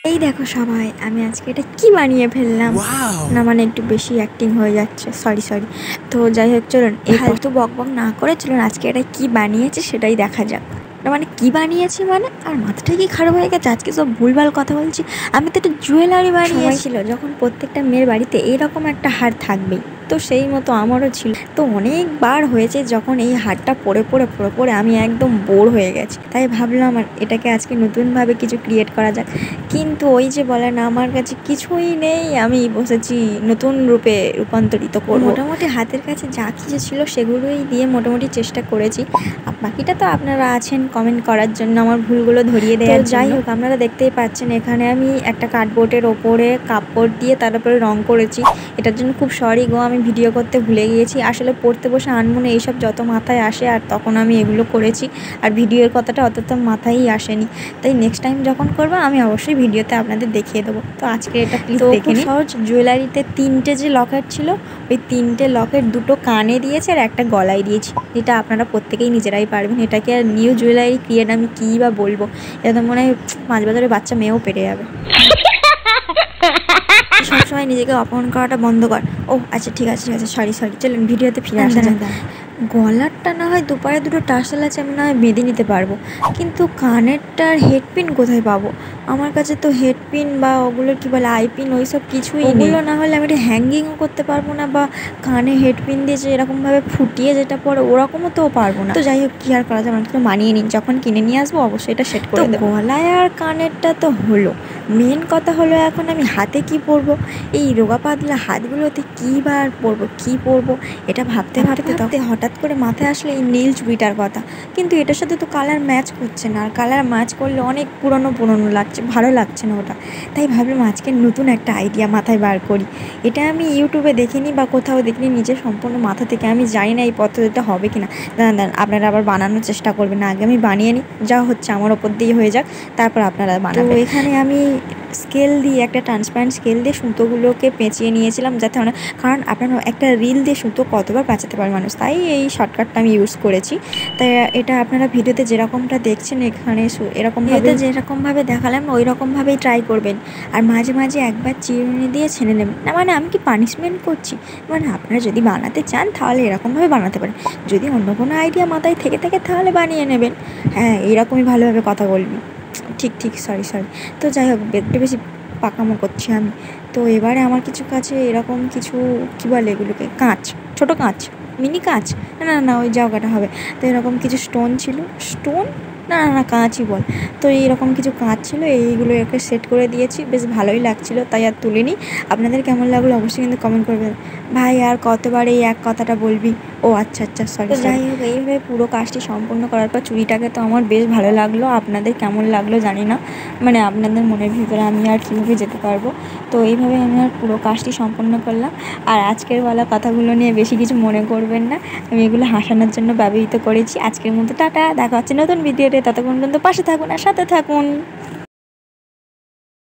এই দেখো সবাই, আমি আজকে এটা কি বানিয়ে ফেললাম। না মানে একটু বেশি অ্যাক্টিং হয়ে যাচ্ছে, সরি। তো যাই হোক, চলুন এই ফালতু বকবক না করে চলুন আজকে এটা কি বানিয়েছে সেটাই দেখা যাক। না মানে কি বানিয়েছি মানে, আর মাথাটা কি খারাপ হয়ে গেছে, আজকে সব ভুলভাল কথা বলছি। আমি তো একটা জুয়েলারি বানিয়েছিল, যখন প্রত্যেকটা মেয়ের বাড়িতে এরকম একটা হার থাকবেই, তো সেই মতো আমারও ছিল। তো অনেকবার হয়েছে যখন এই হারটা পরে আমি একদম বোর হয়ে গেছি, তাই ভাবলাম এটাকে আজকে নতুনভাবে কিছু ক্রিয়েট করা যাক। কিন্তু ওই যে বলে না, আমার কাছে কিছুই নেই, আমি বসেছি নতুন রূপে রূপান্তরিত করব। মোটামুটি হাতের কাছে যা কিছু ছিল সেগুলোই দিয়ে মোটামুটি চেষ্টা করেছি। বাকিটা তো আপনারা আছেন কমেন্ট করার জন্য, আমার ভুলগুলো ধরিয়ে দেওয়ার। যাই হোক, আপনারা দেখতেই পাচ্ছেন এখানে আমি একটা কার্ডবোর্ডের ওপরে কাপড় দিয়ে তার উপরে রং করেছি। এটার জন্য খুব সরি গো, আমি ভিডিও করতে ভুলে গিয়েছি। আসলে পড়তে বসে আনমনে এইসব যত মাথায় আসে আর তখন আমি এগুলো করেছি, আর ভিডিওর কথাটা অত তো মাথায়ই আসেনি। তাই নেক্সট টাইম যখন করবো আমি অবশ্যই ভিডিওতে আপনাদের দেখিয়ে দেবো। তো আজকে এটা প্লিজ দেখে নিন। সহজ জুয়েলারিতে 3টে যে লকেট ছিল, ওই 3টে লকেট 2টো কানে দিয়েছে আর একটা গলায় দিয়েছি, যেটা আপনারা প্রত্যেকেই নিজেরাই পারবেন। এটাকে আর নিউ জুয়েলারি ক্রিয়েট আমি কী বা বলবো, এটা তো মনে হয় 5 বছরের বাচ্চা মেয়েও পেরে যাবে। সবসময় নিজেকে অপমান করাটা বন্ধ কর। ও আচ্ছা, ঠিক আছে সরি। চলুন ভিডিওতে ফিরে আসেন। গলারটা না হয় দুপায়ে 2টো টার্সেল আছে, আমি না হয় বেঁধে নিতে পারবো, কিন্তু কানেরটার হেডপিন কোথায় পাবো? আমার কাছে তো হেডপিন বা ওগুলোর কী বলে আইপিন ওই সব কিছুই নেই। ওগুলো না হলে আমি এটা হ্যাঙ্গিংও করতে পারবো না, বা কানে হেডপিন দিয়ে যে এরকমভাবে ফুটিয়ে যেটা পরে ওরকমও তো পারবো না। তো যাই হোক, কী আর করা যাবে, একটু মানিয়ে নিন, যখন কিনে নিয়ে আসবো অবশ্যই এটা সেট করে দেবো। গলায় আর কানেরটা তো হলো, মেন কথা হলো এখন আমি হাতে কি পরবো। এই রোগা পাতলা হাতগুলোতে কী বা আর পরবো, এটা ভাবতে হঠাৎ করে মাথায় আসলে এই নীল চুড়িটার কথা। কিন্তু এটার সাথে তো কালার ম্যাচ করছে না, আর কালার ম্যাচ করলে অনেক পুরনো লাগছে, ভালো লাগছে না ওটা। তাই ভাবলাম আজকে নতুন একটা আইডিয়া মাথায় বার করি। এটা আমি ইউটিউবে দেখিনি বা কোথাও দেখিনি, নিজের সম্পূর্ণ মাথা থেকে। আমি জানি না এই পদ্ধতিটা হবে কি না। দাঁড়ান আপনারা আবার বানানোর চেষ্টা করবেন না, আগে আমি বানিয়ে নিই, যা হচ্ছে আমার ওপর দিয়ে হয়ে যাক, তারপর আপনারা বানাবেন। তো এখানে আমি স্কেল দিয়ে, একটা ট্রান্সপারেন্ট স্কেল দিয়ে সুতোগুলোকে পেঁচিয়ে নিয়েছিলাম, যাতে অনেক, কারণ আপনারা একটা রিল দিয়ে সুতো কতবার পেঁচাতে পারে মানুষ, তাই এই শর্টকাটটা আমি ইউজ করেছি। তাই এটা আপনারা ভিডিওতে যেরকমটা দেখছেন এখানে এরকমভাবে যেরকমভাবে দেখালাম ওই রকমভাবেই ট্রাই করবেন। আর মাঝে মাঝে একবার চিরুনি দিয়ে ছেনে নেবেন। না মানে আমি কি পানিশমেন্ট করছি, মানে আপনারা যদি বানাতে চান তাহলে এরকমভাবে বানাতে পারেন, যদি অন্য কোনো আইডিয়া মাথায় থেকে থাকে তাহলে বানিয়ে নেবেন। হ্যাঁ, এইরকমই ভালোভাবে কথা বলবি। ঠিক সরি। তো যাই হোক, একটু বেশি পাকামো করছি আমি। তো এবারে আমার কিছু কাছে এরকম কিছু কী বলে এগুলোকে, কাঁচ, ছোটো কাঁচ, মিনি কাঁচ, না ওই জায়গাটা হবে। তো এরকম কিছু স্টোন ছিল, না কাঁচই বল। তো এইরকম কিছু কাঁচ ছিল, এইগুলো একে সেট করে দিয়েছি, বেশ ভালোই লাগছিলো, তাই আর তুলিনি। আপনাদের কেমন লাগলো অবশ্যই কিন্তু কমেন্ট করবেন। ভাই আর কতবার এই এক কথাটা বলবি? ও আচ্ছা সরি। যাই হোক, এইভাবে পুরো কাজটি সম্পূর্ণ করার পর চুড়িটাকে তো আমার বেশ ভালো লাগলো। আপনাদের কেমন লাগলো জানি না, মানে আপনাদের মনের ভিতরে আমি আর কীভাবে যেতে পারবো। তো এইভাবে আমি আর পুরো কাজটি সম্পন্ন করলাম। আর আজকের বলা কথাগুলো নিয়ে বেশি কিছু মনে করবেন না, আমি এগুলো হাসানোর জন্য ব্যবহৃত করেছি। আজকের মতো টাটা, দেখা হচ্ছে নতুন ভিডিওতে, ততক্ষণ পর্যন্ত পাশে থাকুন আর সাথে থাকুন।